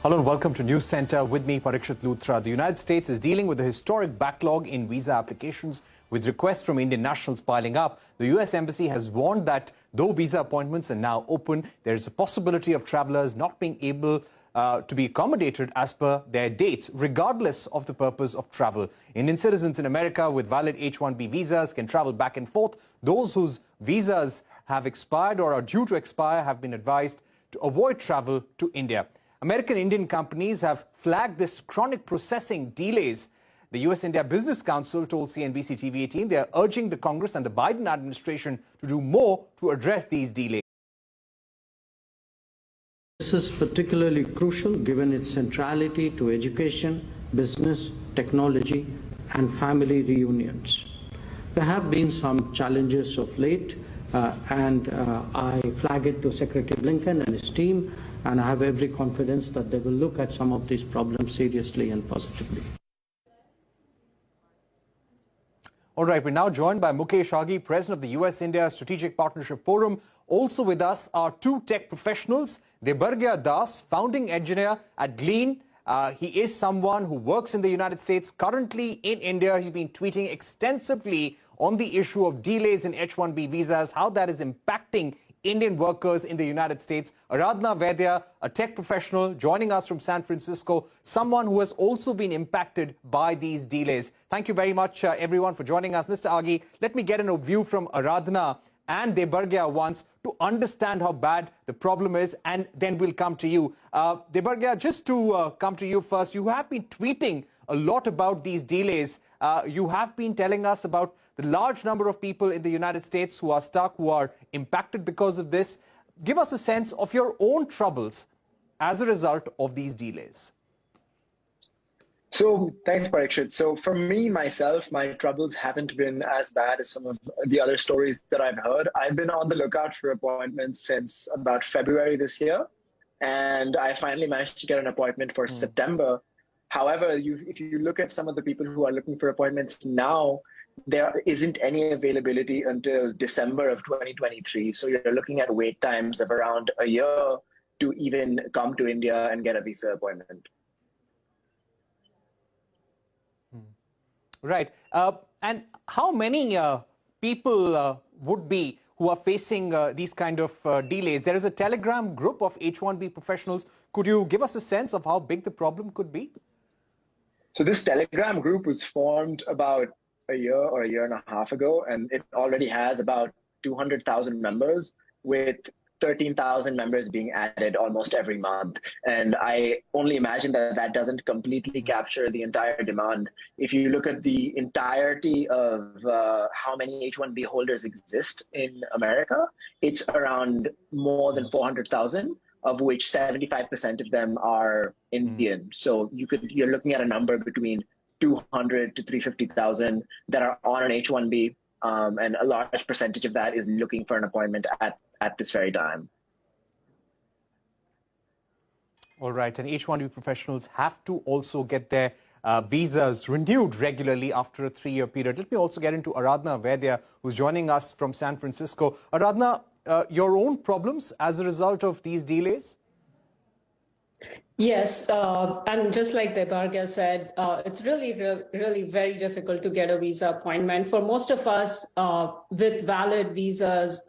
Hello and welcome to News Center. With me, Parikshit Luthra. The United States is dealing with a historic backlog in visa applications with requests from Indian nationals piling up. The U.S. Embassy has warned that though visa appointments are now open, there is a possibility of travelers not being able to be accommodated as per their dates, regardless of the purpose of travel. Indian citizens in America with valid H-1B visas can travel back and forth. Those whose visas have expired or are due to expire have been advised to avoid travel to India. American Indian companies have flagged this chronic processing delays. The U.S.-India Business Council told CNBC-TV18 they are urging the Congress and the Biden administration to do more to address these delays. This is particularly crucial given its centrality to education, business, technology, and family reunions. There have been some challenges of late, and I flag it to Secretary Blinken and his team, and I have every confidence that they will look at some of these problems seriously and positively. All right, we're now joined by Mukesh Aghi, President of the US-India Strategic Partnership Forum. Also with us are two tech professionals, Debargya Das, founding engineer at Glean. He is someone who works in the United States, currently in India. He's been tweeting extensively on the issue of delays in H-1B visas, how that is impacting Indian workers in the United States. Aradhana Vaidya, a tech professional joining us from San Francisco, someone who has also been impacted by these delays. Thank you very much, everyone, for joining us. Mr. Aghi, let me get a view from Aradhana and Debargya once to understand how bad the problem is, and then we'll come to you. Debargya, just to come to you first, you have been tweeting a lot about these delays. You have been telling us about the large number of people in the United States who are stuck, who are impacted because of this. Give us a sense of your own troubles as a result of these delays. So thanks, Parikshit. So for me, myself, my troubles haven't been as bad as some of the other stories that I've heard. I've been on the lookout for appointments since about February this year, and I finally managed to get an appointment for September. However, if you look at some of the people who are looking for appointments now, there isn't any availability until December of 2023. So you're looking at wait times of around a year to even come to India and get a visa appointment. Right. And how many people would be who are facing these kind of delays? There is a Telegram group of H-1B professionals. Could you give us a sense of how big the problem could be? So this Telegram group was formed about a year or a year and a half ago, and it already has about 200,000 members, with 13,000 members being added almost every month. And I only imagine that that doesn't completely capture the entire demand. If you look at the entirety of how many H-1B holders exist in America, it's around more than 400,000, of which 75% of them are Indian. So you're looking at a number between 200 to 350,000 that are on an H-1B, and a large percentage of that is looking for an appointment at this very time. All right, and H-1B professionals have to also get their visas renewed regularly after a 3-year period. Let me also get into Aradhana Vaidya, who's joining us from San Francisco. Aradhana, your own problems as a result of these delays? Yes, and just like Debargya said, it's really very difficult to get a visa appointment. For most of us with valid visas,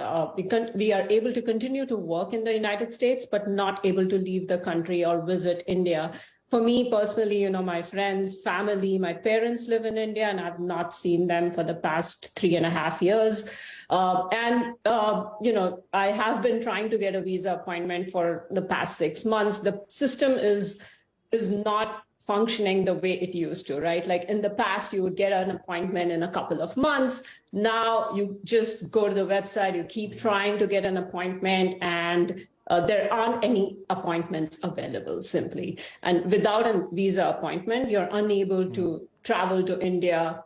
we are able to continue to work in the United States, but not able to leave the country or visit India. For me personally, my friends, family, my parents live in India, and I've not seen them for the past 3.5 years. I have been trying to get a visa appointment for the past 6 months. The system is not functioning the way it used to, right? Like in the past, you would get an appointment in a couple of months. Now you just go to the website, you keep trying to get an appointment, and there aren't any appointments available simply. And without a visa appointment, you're unable to travel to India,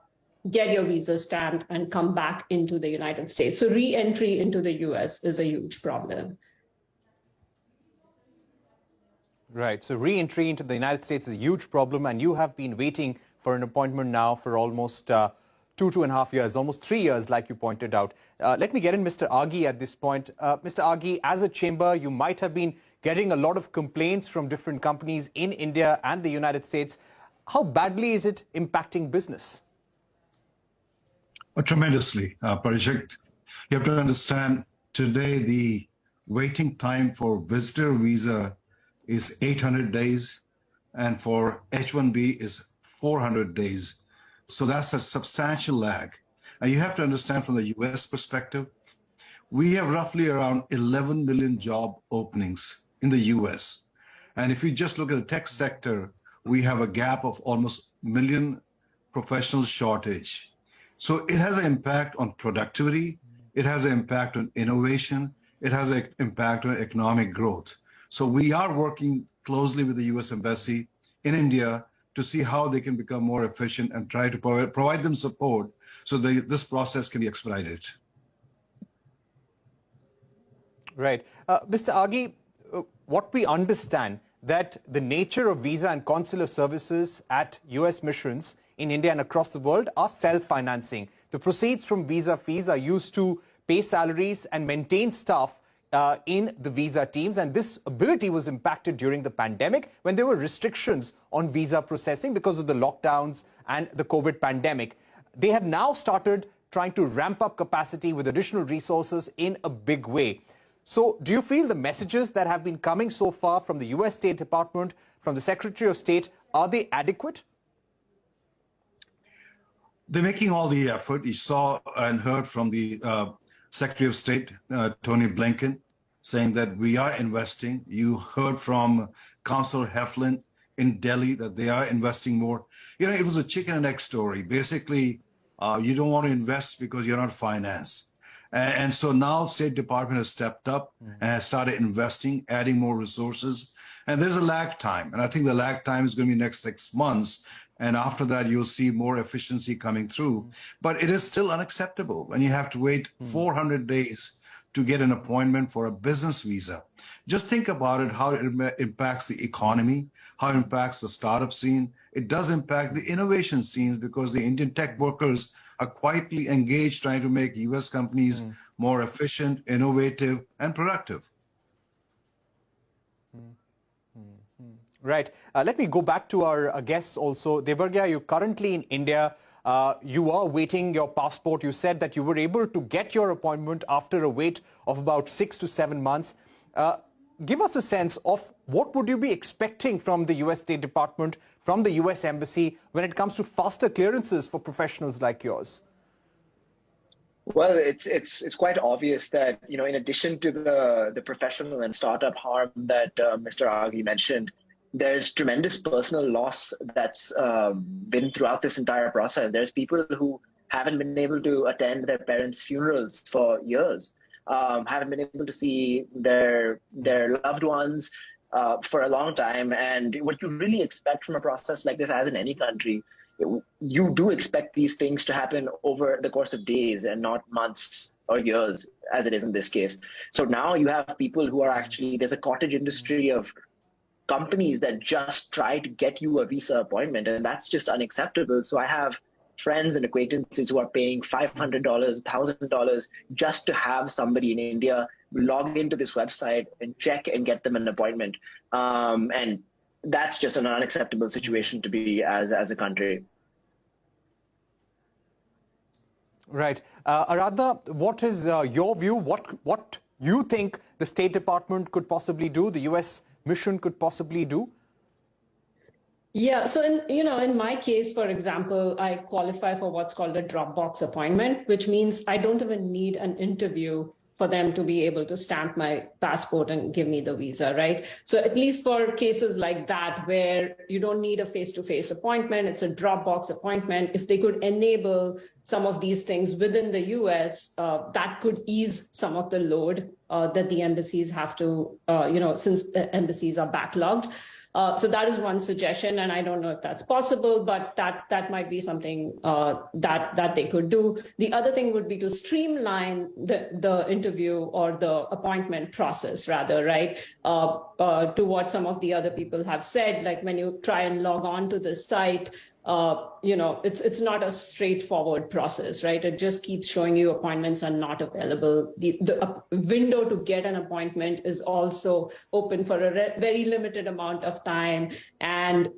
get your visa stamped, and come back into the United States. So re-entry into the US is a huge problem. Right. So re-entry into the United States is a huge problem, and you have been waiting for an appointment now for almost two and a half years, almost 3 years, like you pointed out. Let me get in Mr. Aghi at this point. Mr. Aghi, as a chamber, you might have been getting a lot of complaints from different companies in India and the United States. How badly is it impacting business? Tremendously, Parishik. You have to understand, today the waiting time for visitor visa is 800 days, and for H-1B is 400 days. So that's a substantial lag. And you have to understand from the US perspective, we have roughly around 11 million job openings in the US. And if you just look at the tech sector, we have a gap of almost a million professional shortage. So it has an impact on productivity, it has an impact on innovation, it has an impact on economic growth. So we are working closely with the US Embassy in India to see how they can become more efficient and try to provide them support so this process can be expedited. Right. Mr. Aghi, what we understand that the nature of visa and consular services at US missions in India and across the world are self-financing. The proceeds from visa fees are used to pay salaries and maintain staff in the visa teams, and this ability was impacted during the pandemic when there were restrictions on visa processing because of the lockdowns and the COVID pandemic. They have now started trying to ramp up capacity with additional resources in a big way. So do you feel the messages that have been coming so far from the US State Department, from the Secretary of State, are they adequate? They're making all the effort. You saw and heard from the Secretary of State, Tony Blinken, saying that we are investing. You heard from Councillor Heflin in Delhi that they are investing more. You know, it was a chicken and egg story. Basically, you don't want to invest because you're not financed. And so now State Department has stepped up and has started investing, adding more resources. And there's a lag time. And I think the lag time is going to be next 6 months. And after that, you'll see more efficiency coming through. But it is still unacceptable when you have to wait 400 days to get an appointment for a business visa. Just think about it, how it impacts the economy, how it impacts the startup scene. It does impact the innovation scenes because the Indian tech workers are quietly engaged trying to make US companies more efficient, innovative, and productive. Right. Let me go back to our guests also. Debargya, you're currently in India. You are waiting your passport. You said that you were able to get your appointment after a wait of about 6 to 7 months. Give us a sense of what would you be expecting from the US State Department, from the US Embassy, when it comes to faster clearances for professionals like yours? Well, it's quite obvious that, you know, in addition to the professional and startup harm that Mr. Aghi mentioned, there's tremendous personal loss that's been throughout this entire process. There's people who haven't been able to attend their parents' funerals for years, haven't been able to see their loved ones for a long time. And what you really expect from a process like this, as in any country, you do expect these things to happen over the course of days and not months or years, as it is in this case. So now you have people who are actually, there's a cottage industry of companies that just try to get you a visa appointment, and that's just unacceptable. So I have friends and acquaintances who are paying $500, $1,000 just to have somebody in India log into this website and check and get them an appointment. And that's just an unacceptable situation to be as a country. Right. Aradha, what is your view? What you think the State Department could possibly do, the US mission could possibly do? Yeah, so in my case, for example, I qualify for what's called a Dropbox appointment, which means I don't even need an interview for them to be able to stamp my passport and give me the visa, right? So at least for cases like that, where you don't need a face-to-face appointment, it's a Dropbox appointment. If they could enable some of these things within the US, that could ease some of the load that the embassies have to, since the embassies are backlogged. So that is one suggestion, and I don't know if that's possible, but that might be something that they could do. The other thing would be to streamline the interview or the appointment process, rather, right? To what some of the other people have said, like when you try and log on to the site, it's not a straightforward process, right? It just keeps showing you appointments are not available. The window to get an appointment is also open for a very limited amount of time. And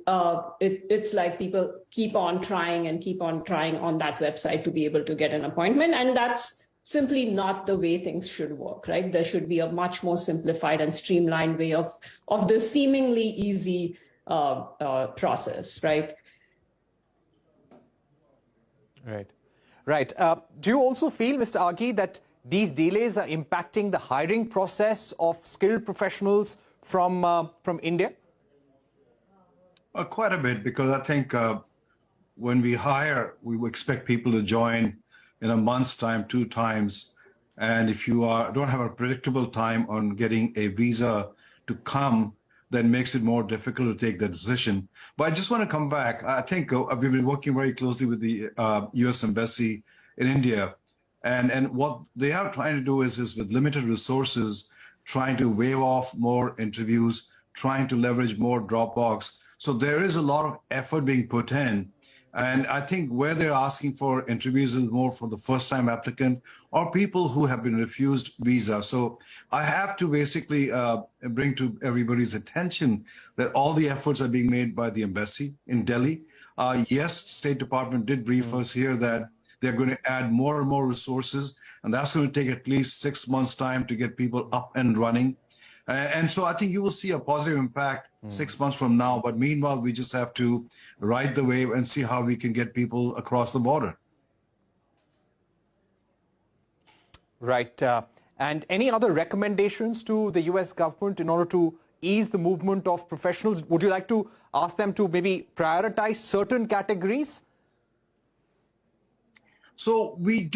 it's like people keep on trying on that website to be able to get an appointment. And that's simply not the way things should work, right? There should be a much more simplified and streamlined way of the seemingly easy process, right? Right. Do you also feel, Mr. Aghi, that these delays are impacting the hiring process of skilled professionals from India? Quite a bit, because I think when we hire, we expect people to join in a month's time, 2 times. And if you don't have a predictable time on getting a visa to come, then makes it more difficult to take the decision. But I just want to come back. I think we've been working very closely with the U.S. Embassy in India. And what they are trying to do is with limited resources, trying to waive off more interviews, trying to leverage more Dropbox. So there is a lot of effort being put in. And I think where they're asking for interviews is more for the first-time applicant or people who have been refused visa. So I have to basically bring to everybody's attention that all the efforts are being made by the embassy in Delhi. Yes, State Department did brief us here that they're going to add more and more resources, and that's going to take at least 6 months' time to get people up and running. And so I think you will see a positive impact 6 months from now. But meanwhile, we just have to ride the wave and see how we can get people across the border. Right. And any other recommendations to the U.S. government in order to ease the movement of professionals? Would you like to ask them to maybe prioritize certain categories? So we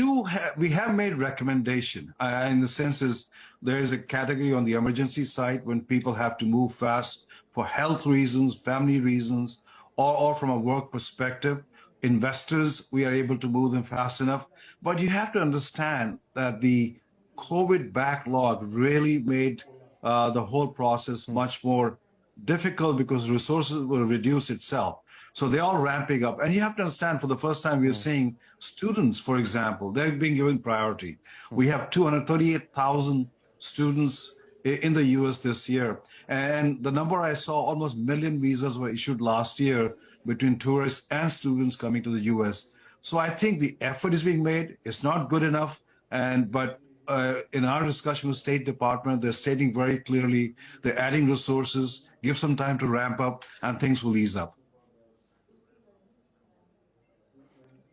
have made recommendation in the sense there is a category on the emergency side when people have to move fast for health reasons, family reasons, or from a work perspective. Investors, we are able to move them fast enough. But you have to understand that the COVID backlog really made the whole process much more difficult because resources will reduce itself. So they're all ramping up. And you have to understand, for the first time, we're seeing students, for example, they're being given priority. We have 238,000 students in the US this year. And the number I saw, almost 1 million visas were issued last year between tourists and students coming to the US. So I think the effort is being made. It's not good enough. But in our discussion with State Department, they're stating very clearly they're adding resources, give some time to ramp up, and things will ease up.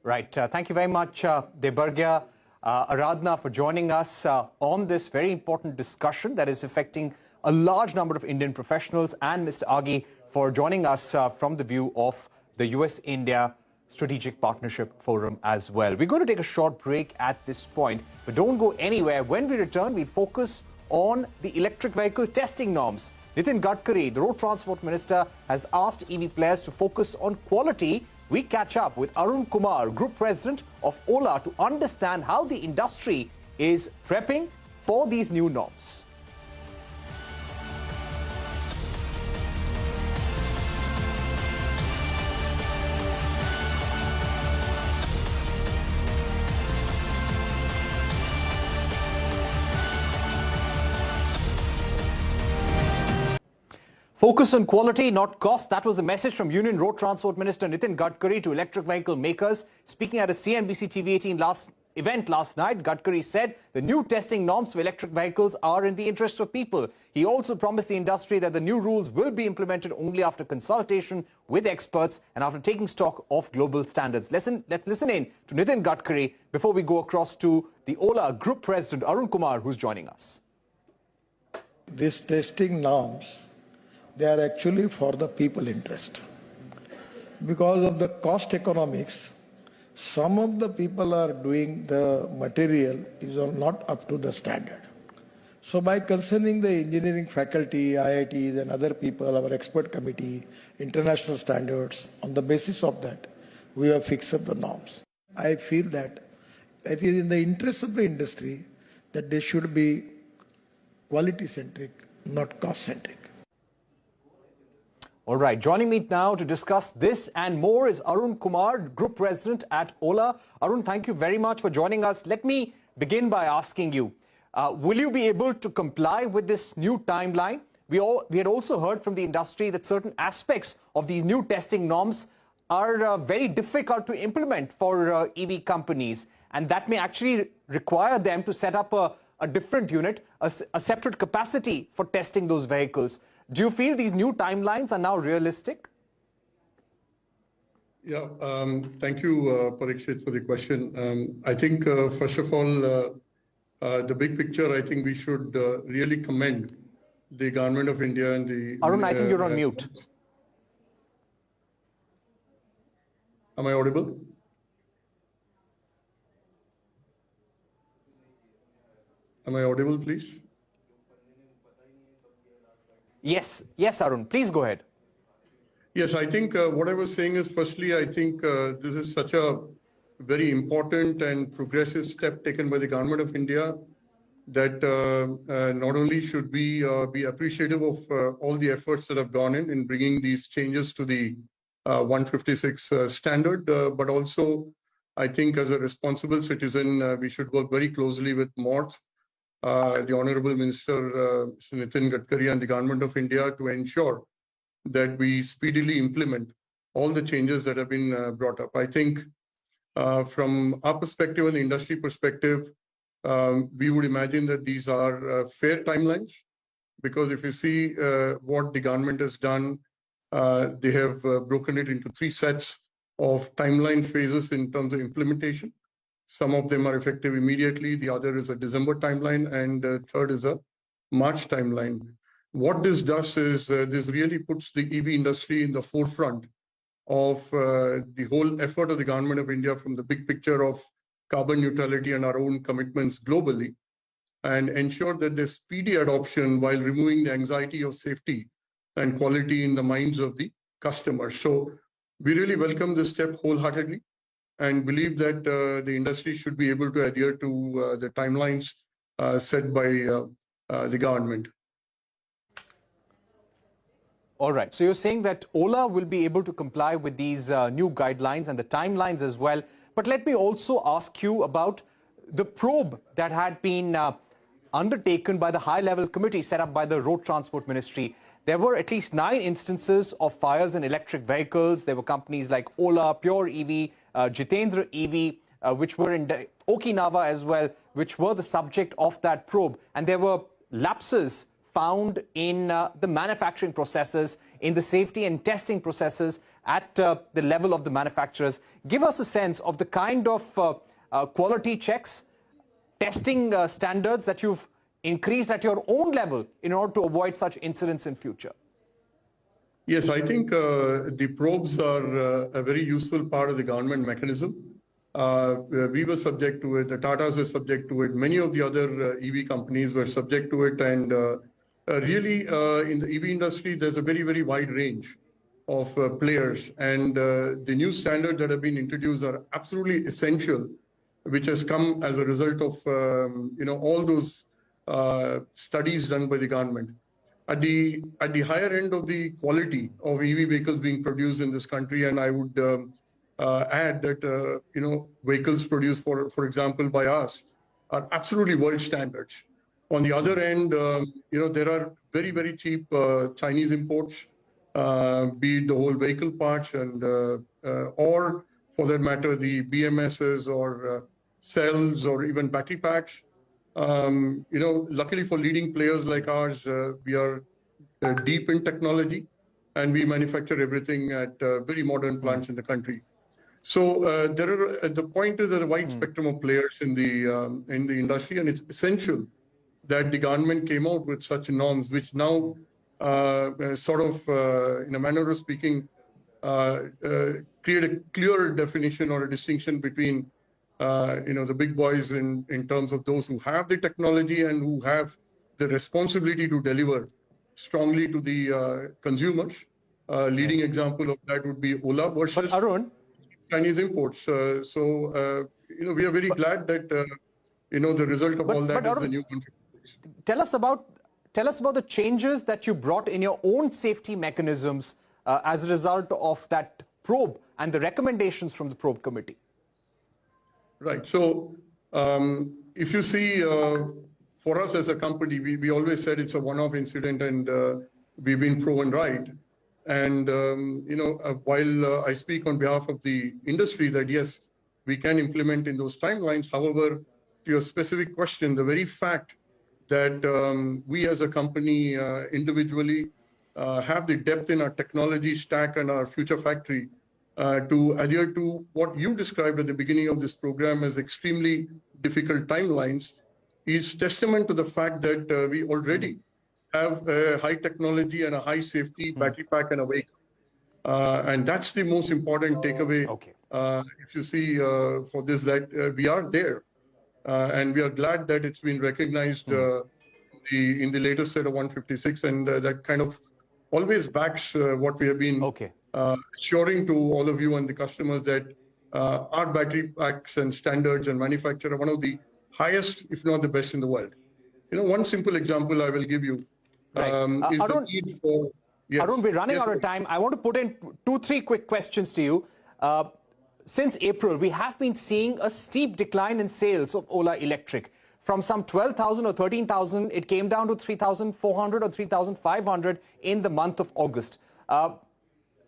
Right. Thank you very much, Debargya, Aradhana, for joining us on this very important discussion that is affecting a large number of Indian professionals, and Mr. Aghi for joining us from the view of the US-India Strategic Partnership Forum as well. We're going to take a short break at this point, but don't go anywhere. When we return, we focus on the electric vehicle testing norms. Nitin Gadkari, the Road Transport Minister, has asked EV players to focus on quality. We catch up with Arun Kumar, Group President of Ola, to understand how the industry is prepping for these new norms. Focus on quality, not cost. That was the message from Union Road Transport Minister Nitin Gadkari to electric vehicle makers. Speaking at a CNBC-TV18 event last night, Gadkari said the new testing norms for electric vehicles are in the interest of people. He also promised the industry that the new rules will be implemented only after consultation with experts and after taking stock of global standards. Let's listen in to Nitin Gadkari before we go across to the Ola Group President Arun Kumar, who's joining us. These testing norms, they are actually for the people interest. Because of the cost economics, some of the people are doing the material is not up to the standard. So by concerning the engineering faculty, IITs and other people, our expert committee, international standards, on the basis of that, we have fixed up the norms. I feel that it is in the interest of the industry that they should be quality-centric, not cost-centric. All right, joining me now to discuss this and more is Arun Kumar, Group President at Ola. Arun, thank you very much for joining us. Let me begin by asking you, will you be able to comply with this new timeline? We had also heard from the industry that certain aspects of these new testing norms are very difficult to implement for EV companies, and that may actually require them to set up a different unit, a separate capacity for testing those vehicles. Do you feel these new timelines are now realistic? Yeah, thank you, Parikshit, for the question. I think, first of all, the big picture, I think we should really commend the government of India and the... Arun, I think you're on mute. Am I audible? Am I audible, please? Yes, yes, Arun, please go ahead. Yes, I think what I was saying is, firstly, I think this is such a very important and progressive step taken by the government of India that not only should we be appreciative of all the efforts that have gone in bringing these changes to the 156 standard, but also I think as a responsible citizen, we should work very closely with MORTH, the Honorable Minister Mr. Nitin Gadkari and the Government of India to ensure that we speedily implement all the changes that have been brought up. I think from our perspective and the industry perspective, we would imagine that these are fair timelines, because if you see what the government has done, they have broken it into 3 sets of timeline phases in terms of implementation. Some of them are effective immediately. The other is a December timeline, and third is a March timeline. What this does is this really puts the EV industry in the forefront of the whole effort of the government of India from the big picture of carbon neutrality and our own commitments globally, and ensure that there's speedy adoption while removing the anxiety of safety and quality in the minds of the customers. So we really welcome this step wholeheartedly, and believe that the industry should be able to adhere to the timelines set by the government. All right, so you're saying that Ola will be able to comply with these new guidelines and the timelines as well. But let me also ask you about the probe that had been undertaken by the high-level committee set up by the Road Transport Ministry. There were at least 9 instances of fires in electric vehicles. There were companies like Ola, Pure EV, Jitendra EV, which were in Okinawa as well, which were the subject of that probe. And there were lapses found in the manufacturing processes, in the safety and testing processes at the level of the manufacturers. Give us a sense of the kind of quality checks, testing standards that you've increased at your own level in order to avoid such incidents in future. Yes, I think the probes are a very useful part of the government mechanism. We were subject to it, the Tatas were subject to it, many of the other EV companies were subject to it, and really in the EV industry, there's a very, very wide range of players, and the new standards that have been introduced are absolutely essential, which has come as a result of all those studies done by the government. At the higher end of the quality of EV vehicles being produced in this country, and I would add that vehicles produced, for example, by us, are absolutely world standards. On the other end, there are very, very cheap Chinese imports, be it the whole vehicle parts, and or for that matter, the BMSs or cells or even battery packs. Luckily for leading players like ours, we are deep in technology, and we manufacture everything at very modern plants in the country. So the point is there are a wide spectrum of players in the industry, and it's essential that the government came out with such norms, which now sort of, in a manner of speaking, create a clear definition or a distinction between the big boys in terms of those who have the technology and who have the responsibility to deliver strongly to the consumers. Leading example of that would be Ola versus Chinese imports. So we are very glad that the result of all that is the new country. Tell us about the changes that you brought in your own safety mechanisms as a result of that probe and the recommendations from the probe committee? Right. So if you see, for us as a company, we always said it's a one-off incident, and we've been proven right. And, while I speak on behalf of the industry that, yes, we can implement in those timelines. However, to your specific question, the very fact that we as a company individually have the depth in our technology stack and our future factory to adhere to what you described at the beginning of this program as extremely difficult timelines is testament to the fact that we already have a high technology and a high safety battery pack and a vehicle. And that's the most important takeaway. Okay. If you see for this, that we are there. And we are glad that it's been recognized in the latest set of 156, and that kind of always backs what we have been assuring to all of you and the customers that our battery packs and standards and manufacture are one of the highest, if not the best in the world. One simple example I will give you is the need for... Yes. Arun, we're running out of time. I want to put in 2-3 quick questions to you. Since April, we have been seeing a steep decline in sales of Ola Electric. From some 12,000 or 13,000, it came down to 3,400 or 3,500 in the month of August.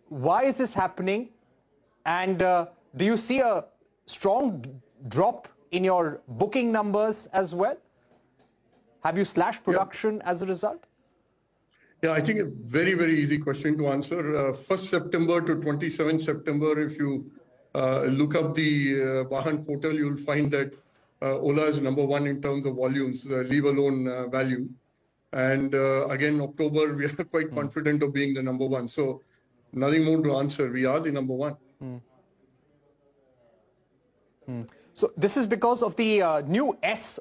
Why is this happening? And do you see a strong drop in your booking numbers as well? Have you slashed production as a result? Yeah, I think a very, very easy question to answer. 1st September to 27th September, if you look up the Vahan portal, you'll find that Ola is #1 in terms of volumes, leave alone value. And again, October, we are quite confident of being the #1. So nothing more to answer. We are the #1. So this is because of the new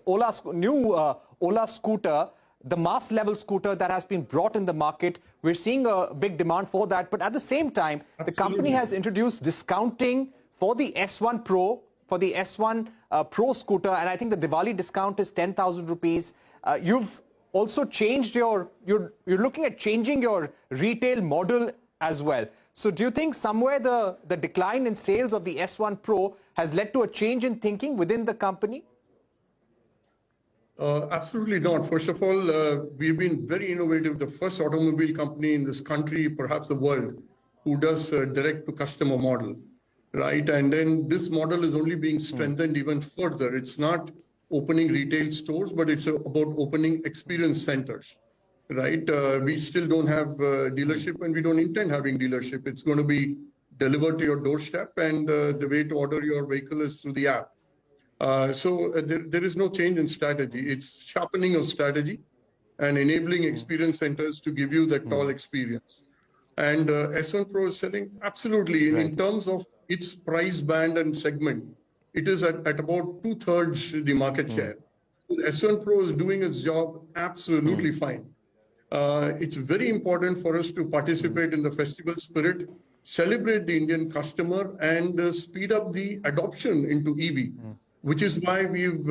Ola scooter, the mass level scooter that has been brought in the market. We're seeing a big demand for that. But at the same time, the company has introduced discounting for the S1 Pro, for the S1 Pro scooter. And I think the Diwali discount is 10,000 rupees. You've also changed you're looking at changing your retail model as well. So do you think somewhere the decline in sales of the S1 Pro has led to a change in thinking within the company? Absolutely not. First of all, we've been very innovative, the first automobile company in this country, perhaps the world, who does direct-to-customer model, right? And then this model is only being strengthened even further. It's not opening retail stores, but it's about opening experience centers, right? We still don't have dealership, and we don't intend having dealership. It's going to be delivered to your doorstep, and the way to order your vehicle is through the app. So there is no change in strategy. It's sharpening of strategy and enabling experience centers to give you that tall experience. And S1 Pro is selling absolutely in terms of its price band and segment. It is at about 2/3 the market share. S1 Pro is doing its job absolutely fine. It's very important for us to participate in the festival spirit, celebrate the Indian customer, and speed up the adoption into EV. Which is why we've,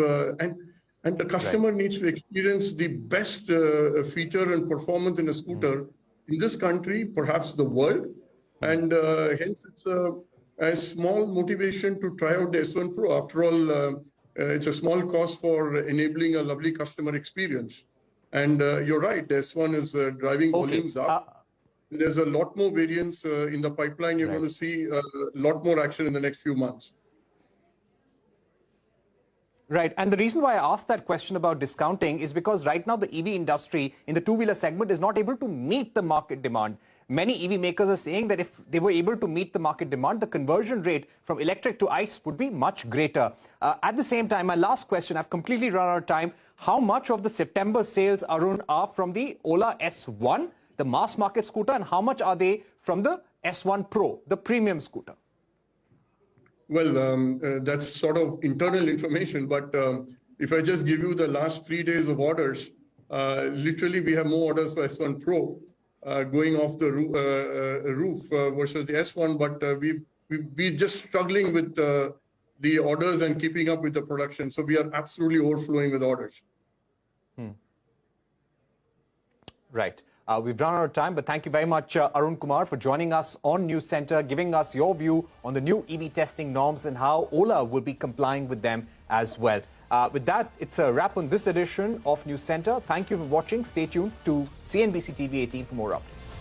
and the customer needs to experience the best feature and performance in a scooter in this country, perhaps the world. And hence it's a small motivation to try out the S1 Pro. After all, it's a small cost for enabling a lovely customer experience. And you're right, the S1 is driving volumes up. There's a lot more variants in the pipeline. You're going to see a lot more action in the next few months. Right. And the reason why I asked that question about discounting is because right now the EV industry in the two-wheeler segment is not able to meet the market demand. Many EV makers are saying that if they were able to meet the market demand, the conversion rate from electric to ICE would be much greater. At the same time, my last question, I've completely run out of time. How much of the September sales, Arun, are from the Ola S1, the mass market scooter, and how much are they from the S1 Pro, the premium scooter? Well, that's sort of internal information, but if I just give you the last 3 days of orders, literally we have more orders for S1 Pro going off the roof versus the S1, but we're just struggling with the orders and keeping up with the production. So we are absolutely overflowing with orders. Right. We've run out of time, but thank you very much, Arun Kumar, for joining us on News Center, giving us your view on the new EV testing norms and how Ola will be complying with them as well. With that, it's a wrap on this edition of News Center. Thank you for watching. Stay tuned to CNBC TV 18 for more updates.